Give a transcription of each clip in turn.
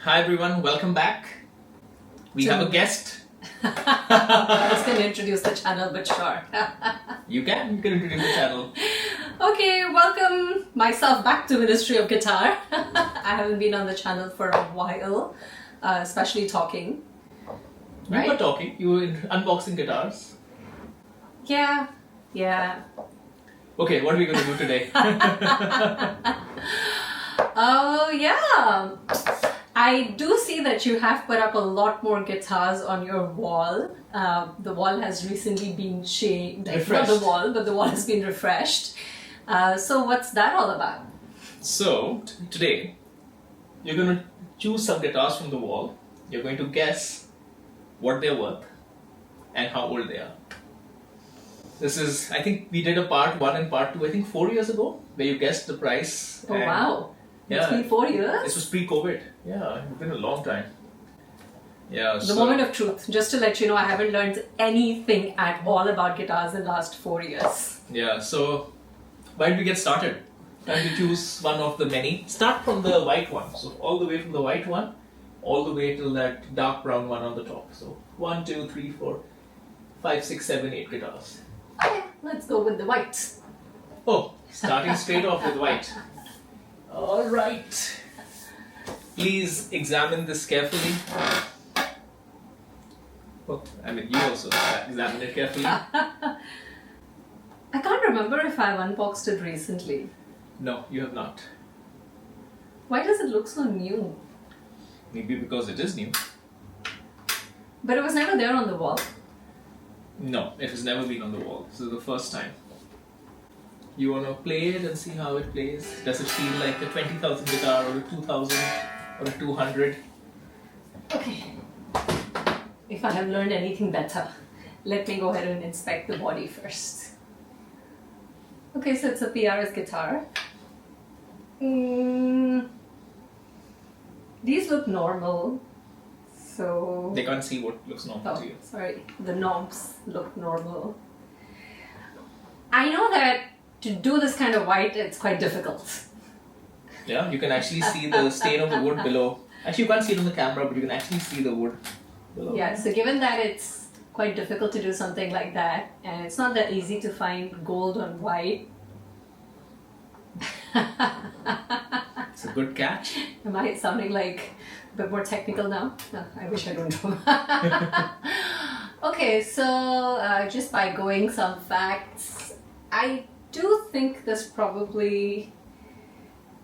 Hi everyone, welcome back. We have a guest. I was going to introduce the channel, but sure. You can introduce the channel. Okay, welcome myself back to Ministry of Guitar. I haven't been on the channel for a while, especially talking. You were talking, you were unboxing guitars. Yeah. Okay, what are we going to do today? Oh, yeah. I do see that you have put up a lot more guitars on your wall. The wall has recently been changed. Not the wall, but the wall has been refreshed. So what's that all about? So, today, you're going to choose some guitars from the wall. You're going to guess what they're worth and how old they are. This is, I think we did a part 1 and part 2, I think 4 years ago, where you guessed the price. Oh, wow. Yeah, it's been 4 years? This was pre-COVID. Yeah, it's been a long time. Yeah. The moment of truth. Just to let you know, I haven't learned anything at all about guitars in the last 4 years. Yeah, so why don't we get started? Trying to choose one of the many. Start from the white one. So all the way from the white one, all the way till that dark brown one on the top. So 1, 2, 3, 4, 5, 6, 7, 8 guitars. Okay, let's go with the white. Oh, starting straight off with white. All right. Please examine this carefully. Oh, I mean, you also examine it carefully. I can't remember if I've unboxed it recently. No, you have not. Why does it look so new? Maybe because it is new. But it was never there on the wall. No, it has never been on the wall. This is the first time. You want to play it and see how it plays? Does it feel like a 20,000 guitar or a 2,000 or a 200? Okay. If I have learned anything better, let me go ahead and inspect the body first. Okay, so it's a PRS guitar. These look normal. So They can't see what looks normal to you. Sorry, the knobs look normal. I know that to do this kind of white, it's quite difficult. Yeah, you can actually see the stain of the wood below. Actually, you can't see it on the camera, but you can actually see the wood below. Yeah, so given that it's quite difficult to do something like that, and it's not that easy to find gold on white. It's a good catch. Am I sounding like a bit more technical now? No, I wish I don't know. Okay, so just by going some facts, I do think this probably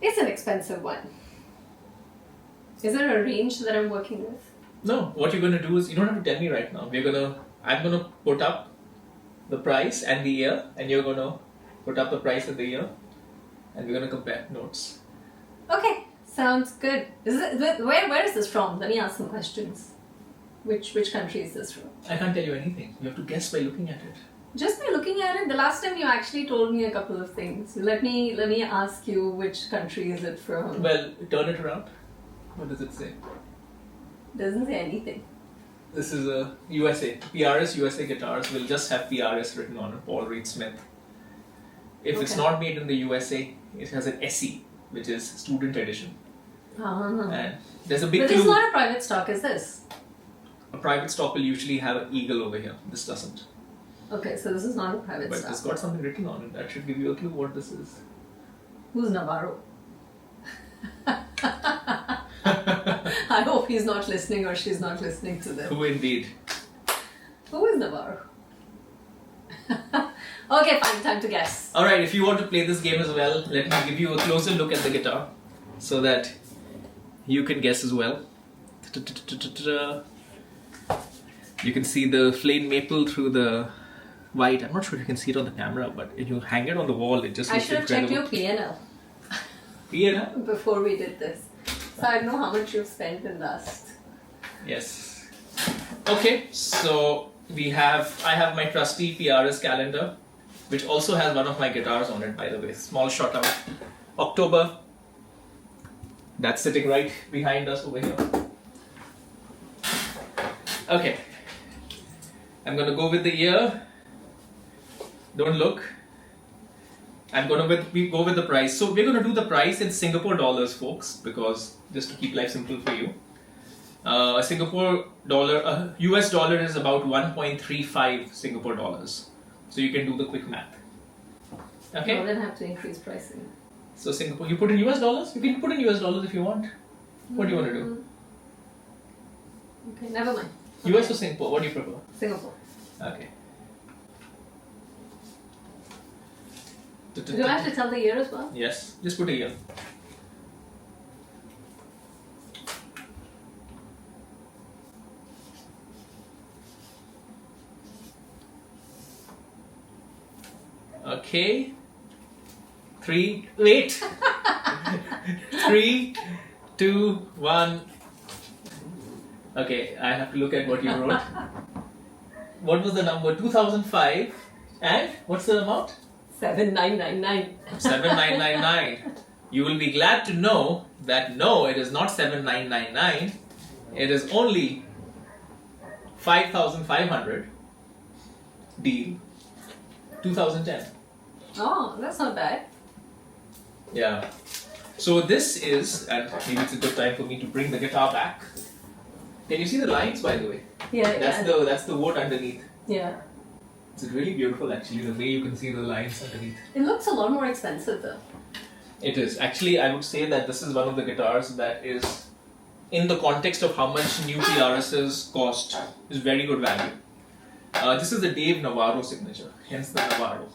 is an expensive one. Is there a range that I'm working with? No, what you're going to do is, you don't have to tell me right now. I'm going to put up the price and the year, and you're going to put up the price and the year, and we're going to compare notes. Okay, sounds good. Where is this from? Let me ask some questions. Which country is this from? I can't tell you anything. You have to guess by looking at it. Just by looking at it, the last time you actually told me a couple of things. Let me ask you, which country is it from? Well, turn it around. What does it say? Doesn't say anything. This is a USA. PRS USA guitars will just have PRS written on it, Paul Reed Smith. If it's not made in the USA, it has an SE, which is student edition. And there's a big But clue. this is not a private stock, is this? A private stock will usually have an eagle over here. This doesn't. Okay, so this is not a private But stock. it's got something written on it. That should give you a clue what this is. Who's Navarro? I hope he's not listening or she's not listening to this. Who indeed? Who is Navarro? Okay, fine, time to guess. Alright, if you want to play this game as well, let me give you a closer look at the guitar so that you can guess as well. You can see the flame maple through the white. I'm not sure if you can see it on the camera, but if you hang it on the wall, it just I looks should have incredible. checked your P&L P&L? before we did this. So I know how much you've spent in dust. Yes. Okay, so I have my trusty PRS calendar, which also has one of my guitars on it, by the way. Small shot out. October. That's sitting right behind us over here. Okay. I'm gonna go with the year. Don't look. And we go with the price. So we're gonna do the price in Singapore dollars, folks, because just to keep life simple for you. A Singapore dollar, US dollar is about 1.35 Singapore dollars. So you can do the quick math. Okay. No, then have to increase pricing. So Singapore, you put in US dollars? You can put in US dollars if you want. What do you want to do? Okay, never mind. US or Singapore? What do you prefer? Singapore. Okay. Do I have to tell the year as well? Yes, just put a year. Okay. 3, 2, 1. Okay, I have to look at what you wrote. What was the number? 2005. And what's the amount? 7999. 7999. You will be glad to know that no, it is not 7999. It is only 5,500. Deal. 2010. Oh, that's not bad. Yeah. So this is, and maybe it's a good time for me to bring the guitar back. Can you see the lines, by the way? Yeah, That's the wood underneath. Yeah. It's really beautiful, actually, the way you can see the lines underneath. It looks a lot more expensive though. It is. Actually, I would say that this is one of the guitars that is, in the context of how much new PRSs cost, is very good value. This is the Dave Navarro signature, hence the Navarro.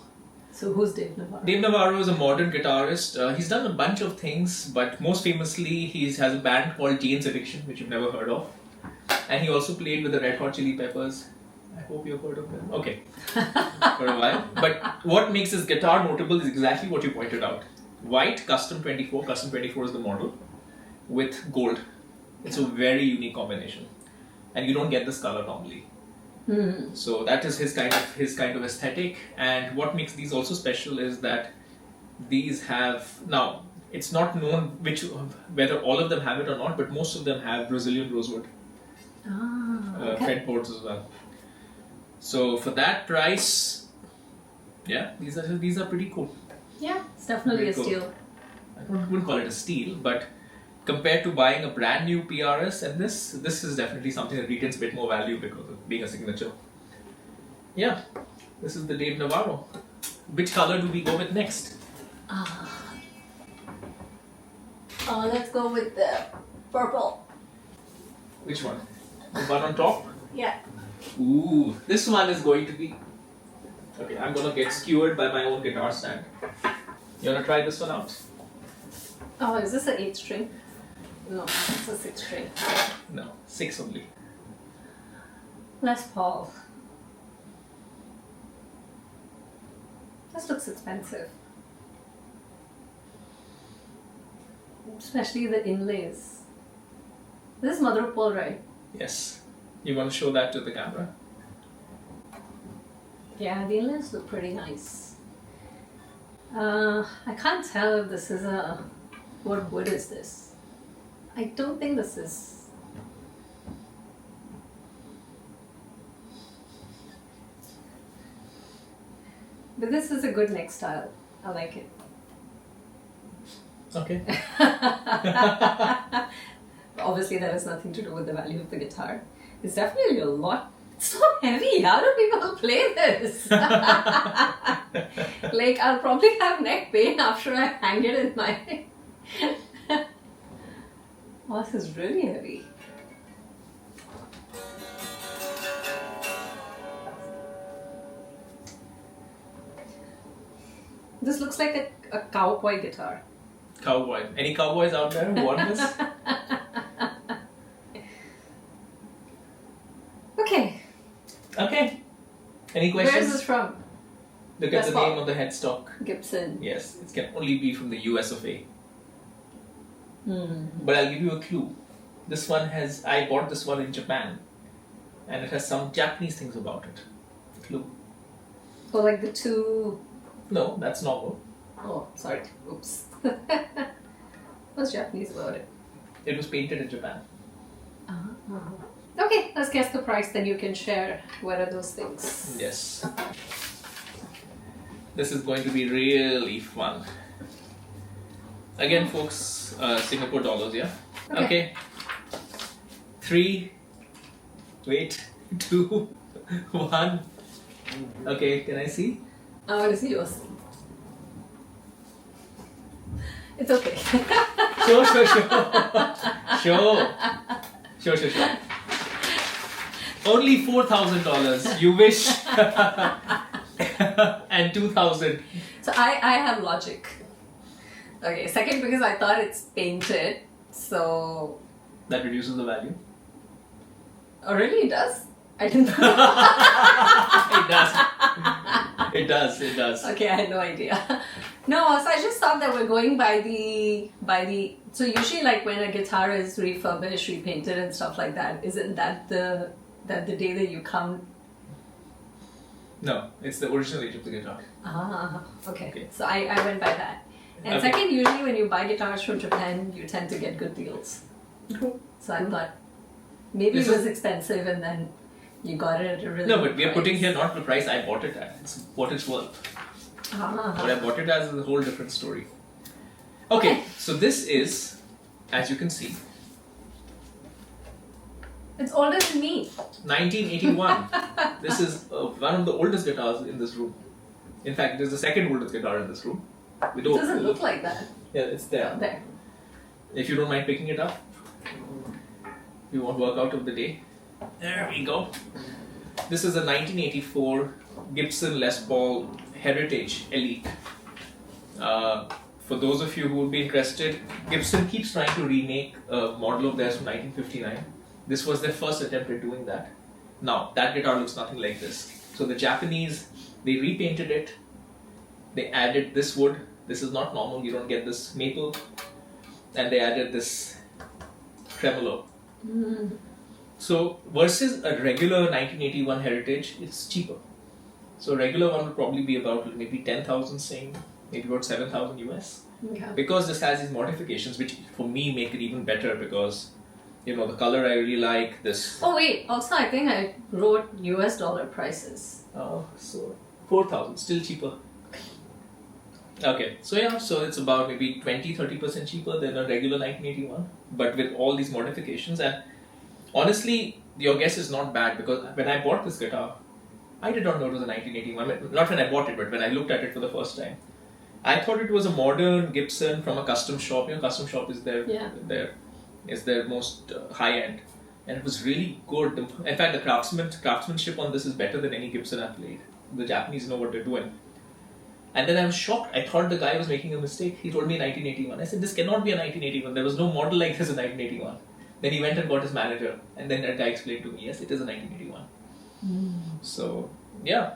So who's Dave Navarro? Dave Navarro is a modern guitarist. He's done a bunch of things, but most famously he has a band called Jane's Addiction, which you've never heard of. And he also played with the Red Hot Chili Peppers. I hope you've heard of them. Okay. For a while. But what makes this guitar notable is exactly what you pointed out. White, custom 24. Custom 24 is the model. With gold. It's a very unique combination. And you don't get this color normally. Mm. So that is his kind of aesthetic. And what makes these also special is that these have, now it's not known whether all of them have it or not, but most of them have Brazilian rosewood. Fretboards as well. So for that price, yeah, these are pretty cool. Yeah, it's definitely a Very cool. steal. I wouldn't call it a steal, but compared to buying a brand new PRS, and this is definitely something that retains a bit more value because of being a signature. Yeah, this is the Dave Navarro. Which color do we go with next? Let's go with the purple. Which one? The one on top? Yeah. Ooh, this one is going to be... Okay, I'm going to get skewered by my own guitar stand. You want to try this one out? Oh, is this an 8 string? No, it's a 6 string. No, 6 only. Les Paul. This looks expensive. Especially the inlays. This is mother of pearl, right? Yes. You want to show that to the camera? Yeah, the inlays look pretty nice. I can't tell if this is a... What wood is this? I don't think this is... But this is a good neck style. I like it. Okay. Obviously that has nothing to do with the value of the guitar. It's definitely a lot. It's so heavy. How do people play this? Like, I'll probably have neck pain after I hang it in my... Oh, this is really heavy. This looks like a cowboy guitar. Cowboy. Any cowboys out there who want this? Okay. Okay. Any questions? Where is this from? Look at Les the Paul. name of the headstock. Gibson. Yes, it can only be from the US of A. Hmm. But I'll give you a clue. This one has, I bought this one in Japan. And it has some Japanese things about it. Clue. Oh, like the two... No, that's normal. Oh, sorry. Oops. What's Japanese about it? It was painted in Japan. Okay, let's guess the price, then you can share what are those things. Yes. This is going to be really fun. Again, folks, Singapore dollars, yeah? Okay. 3, wait, 2, 1. Okay, can I see? I want to see yours. It's okay. Sure. Only $4,000. You wish. And 2,000. So I have logic. Okay, second because I thought it's painted, so... That reduces the value? Oh really? It does? I didn't know. It does. Okay, I had no idea. No, so I just thought that we're going by the... So usually like when a guitar is refurbished, repainted and stuff like that, isn't that the day that you come? No, it's the original age of the guitar. Okay. So I went by that. And second, usually when you buy guitars from Japan, you tend to get good deals. So I thought maybe it was expensive and then you got it at a really No, good but we are price. putting here not the price I bought it at. It's what it's worth. What I bought it as is a whole different story. Okay, so this is, as you can see, it's older than me. 1981. This is one of the oldest guitars in this room. In fact, it is the second oldest guitar in this room. It doesn't look like that. Yeah, it's there. Oh, there. If you don't mind picking it up, you want workout of the day. There we go. This is a 1984 Gibson Les Paul Heritage Elite. For those of you who would be interested, Gibson keeps trying to remake a model of theirs from 1959. This was their first attempt at doing that. Now, that guitar looks nothing like this. So the Japanese, they repainted it. They added this wood. This is not normal, you don't get this maple. And they added this tremolo. So versus a regular 1981 Heritage, it's cheaper. So a regular one would probably be about maybe 10,000 Sing, maybe about 7,000 US. Okay. Because this has these modifications, which for me make it even better because, you know, the color I really like, this. Oh wait, also I think I wrote US dollar prices. Oh, so 4,000, still cheaper. Okay, so yeah, so it's about maybe 20-30% cheaper than a regular 1981, but with all these modifications. And honestly, your guess is not bad because when I bought this guitar, I did not know it was a 1981. I mean, not when I bought it, but when I looked at it for the first time. I thought it was a modern Gibson from a custom shop. You know, custom shop is their most high end, and it was really good. In fact, the craftsmanship on this is better than any Gibson I've played. The Japanese know what they're doing. And then I was shocked. I thought the guy was making a mistake. He told me 1981. I said, this cannot be a 1981. There was no model like this in 1981. Then he went and got his manager. And then that guy explained to me, yes, it is a 1981. So, yeah.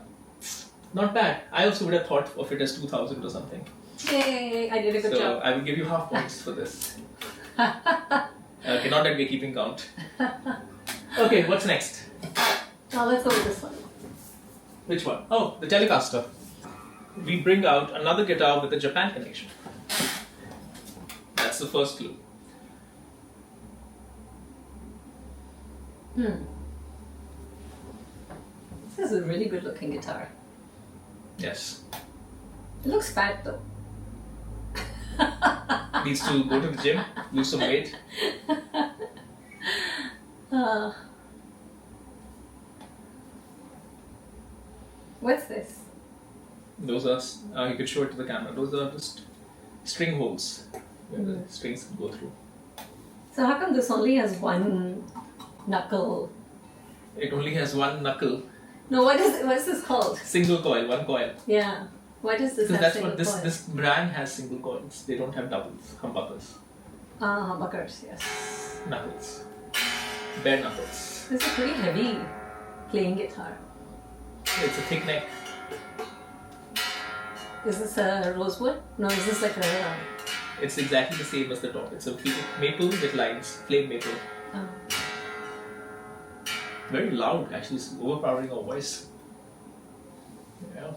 Not bad. I also would have thought of it as 2000 or something. Yay, I did a good job. So, I would give you half points for this. Okay, not that we're keeping count. Okay, what's next? Now let's go with this one. Which one? Oh, the Telecaster. We bring out another guitar with a Japan connection. That's the first clue. This is a really good looking guitar. Yes. It looks fat though. Needs to go to the gym, lose some weight. What's this? Those are, you could show it to the camera, those are just string holes where the strings can go through. So how come this only has one knuckle? It only has one knuckle. No, what's this called? Single coil, one coil. Yeah. Why does this Because have that's single what coil? this brand has, single coils. They don't have doubles, humbuckers. Humbuckers, yes. Knuckles. Bare knuckles. This is a pretty heavy playing guitar. It's a thick neck. Is this a rosewood? No, is this like a... It's exactly the same as the top. It's a maple with lines, plain maple. Oh. Very loud, actually, it's overpowering our voice. Yeah.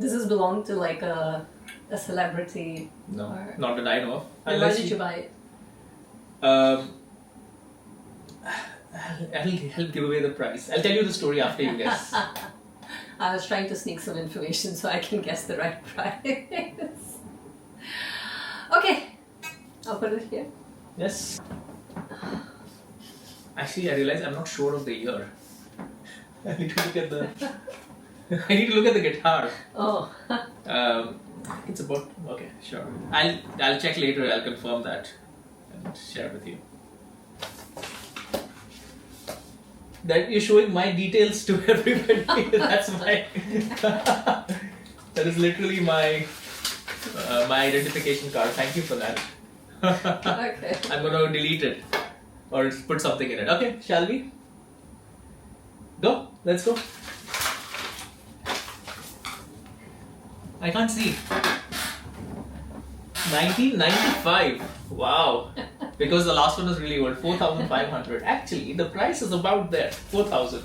Does this belong to like a celebrity? No, or... not that I know of. Why did you buy it? I'll give away the price. I'll tell you the story after you guess. I was trying to sneak some information so I can guess the right price. Okay, I'll put it here. Yes. Actually, I realize I'm not sure of the year. I need to look at the. I need to look at the guitar. Oh. It's about. Okay, sure. I'll check later. I'll confirm that and share with you. That you're showing my details to everybody. That's my. That is literally my my identification card. Thank you for that. Okay. I'm gonna delete it or put something in it. Okay, shall we? Go. Let's go. I can't see. 1995. Wow. Because the last one was really old. 4,500. Actually, the price is about there. 4,000.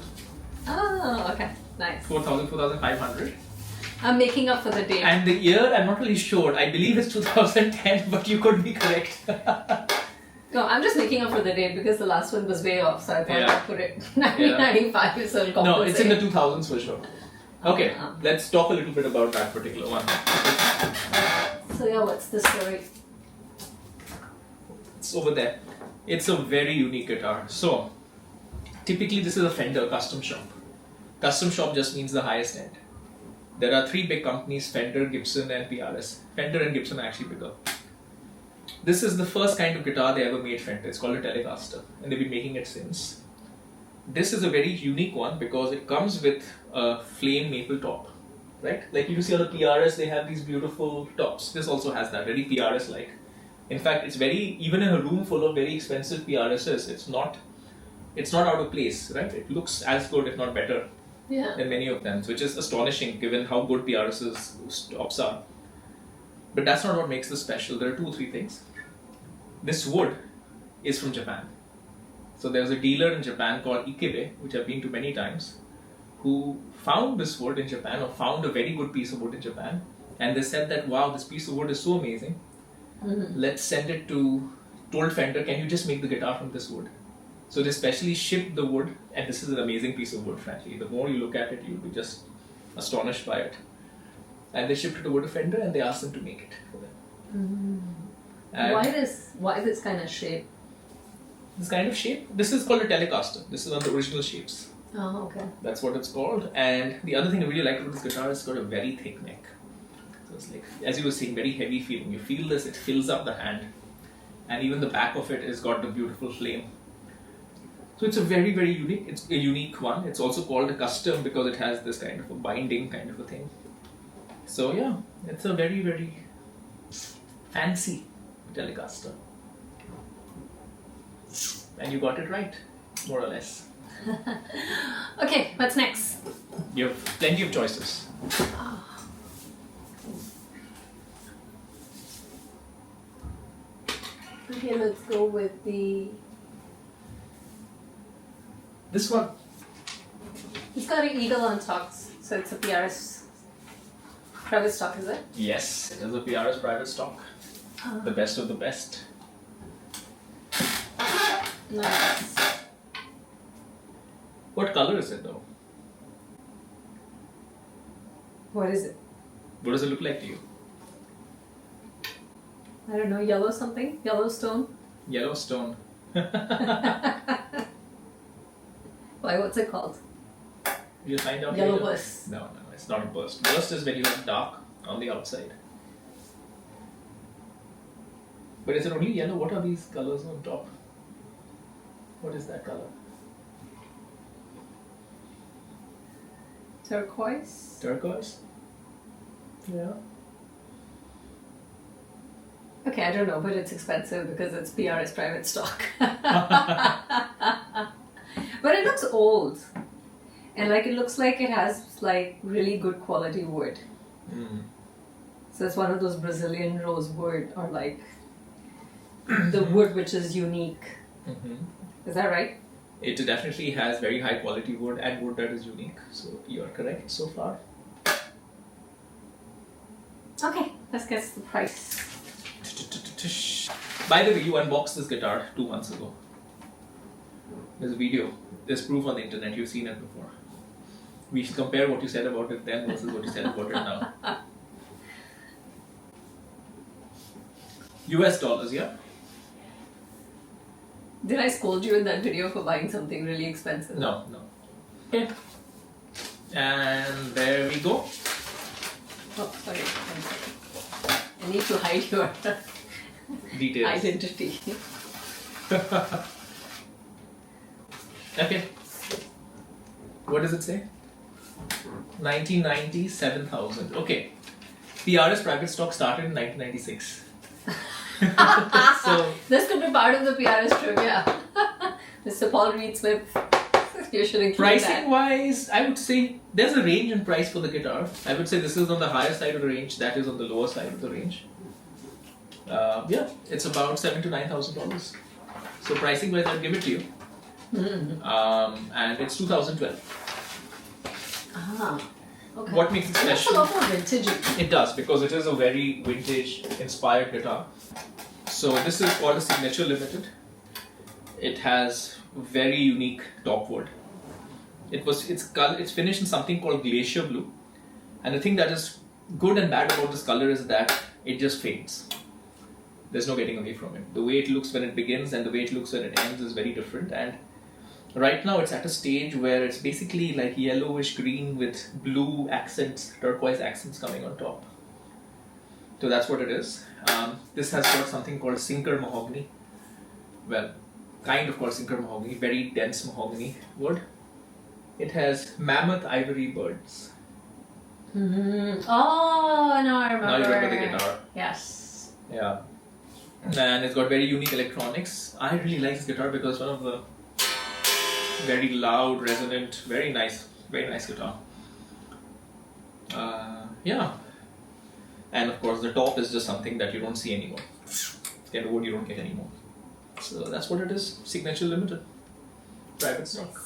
Oh, okay. Nice. 4,000, 4,500. I'm making up for the date. And the year, I'm not really sure. I believe it's 2010, but you could be correct. No, I'm just making up for the date because the last one was way off, so I thought I'd put it 1995, so it'll compensate. No, it's in the 2000s for sure. Okay, let's talk a little bit about that particular one. So yeah, what's the story? It's over there. It's a very unique guitar. So, typically this is a Fender custom shop. Custom shop just means the highest end. There are three big companies, Fender, Gibson and PRS. Fender and Gibson are actually bigger. This is the first kind of guitar they ever made, Fender. It's called a Telecaster and they've been making it since. This is a very unique one because it comes with a flame maple top, right? Like you see on the PRS, they have these beautiful tops. This also has that, very PRS-like. In fact, it's very, even in a room full of very expensive PRSs, it's not out of place, right? It looks as good, if not better, than many of them, which is astonishing given how good PRS's tops are. But that's not what makes this special. There are 2 or 3 things. This wood is from Japan. So there's a dealer in Japan called Ikebe, which I've been to many times, who found this wood in Japan, or found a very good piece of wood in Japan, and they said that, wow, this piece of wood is so amazing. Let's send it to, told Fender, can you just make the guitar from this wood? So they specially shipped the wood, and this is an amazing piece of wood, frankly. The more you look at it, you'll be just astonished by it. And they shipped it over to Fender, and they asked them to make it for them. Why this kind of shape? This kind of shape? This is called a Telecaster. This is one of the original shapes. Oh, okay. That's what it's called. And the other thing I really like about this guitar is it's got a very thick neck. So it's like, as you were saying, very heavy feeling. You feel this, it fills up the hand. And even the back of it has got the beautiful flame. So it's a very, very unique, it's a unique one. It's also called a custom because it has this kind of a binding kind of a thing. So yeah, it's a very, very fancy Telecaster. And you got it right, more or less. Okay, what's next? You have plenty of choices. Okay, let's go with this one. It's got an eagle on top, so it's a PRS private stock, is it? Yes, it is a PRS private stock. The best of the best. Nice. What color is it though? What is it? What does it look like to you? I don't know, yellow something? Yellowstone? Yellowstone. Why, what's it called? You'll find out Yellow later. burst. No, it's not a burst. Burst is when you have dark on the outside. But is it only yellow? What are these colors on top? What is that color? Turquoise? Turquoise? Yeah. Okay, I don't know, but it's expensive because it's PRS private stock. But it looks old. And like it looks like it has like really good quality wood. So it's one of those Brazilian rosewood or like the wood which is unique. Is that right? It definitely has very high quality wood and wood that is unique. So you are correct so far. Okay, let's guess the price. By the way, you unboxed this guitar 2 months ago. There's a video. There's proof on the internet. You've seen it before. We should compare what you said about it then versus what you said about it now. US dollars, yeah? Did I scold you in that video for buying something really expensive? No. Okay. And there we go. Oh, sorry. I need to hide your Details. identity. Okay. What does it say? 1990, 7,000. Okay. PRS private stock started in 1996. So this could be part of the PRS trivia. Mr. Paul Reed Smith. You should include pricing that. wise, I would say there's a range in price for the guitar. I would say this is on the higher side of the range, that is on the lower side of the range. Yeah, it's about $7,000 to $9,000. So pricing wise, I'll give it to you. And it's 2012. Ah, okay. What makes it That's a special? lot more vintagey. It does, because it is a very vintage inspired guitar. So this is called a Signature Limited. It has very unique top wood. It's finished in something called Glacier blue. And the thing that is good and bad about this color is that it just fades. There's no getting away from it. The way it looks when it begins and the way it looks when it ends is very different. And right now it's at a stage where it's basically like yellowish green with blue accents, turquoise accents coming on top. So that's what it is. This has got something called sinker mahogany. Well, kind of called sinker mahogany, very dense mahogany wood. It has mammoth ivory birds. Oh, now I remember. Now you remember the guitar. Yes. Yeah. And it's got very unique electronics. I really like this guitar because one of the very loud, resonant, very nice guitar. Yeah. And of course the top is just something that you don't see anymore. Kind of wood you don't get anymore. So that's what it is. Signature Limited. Private stock.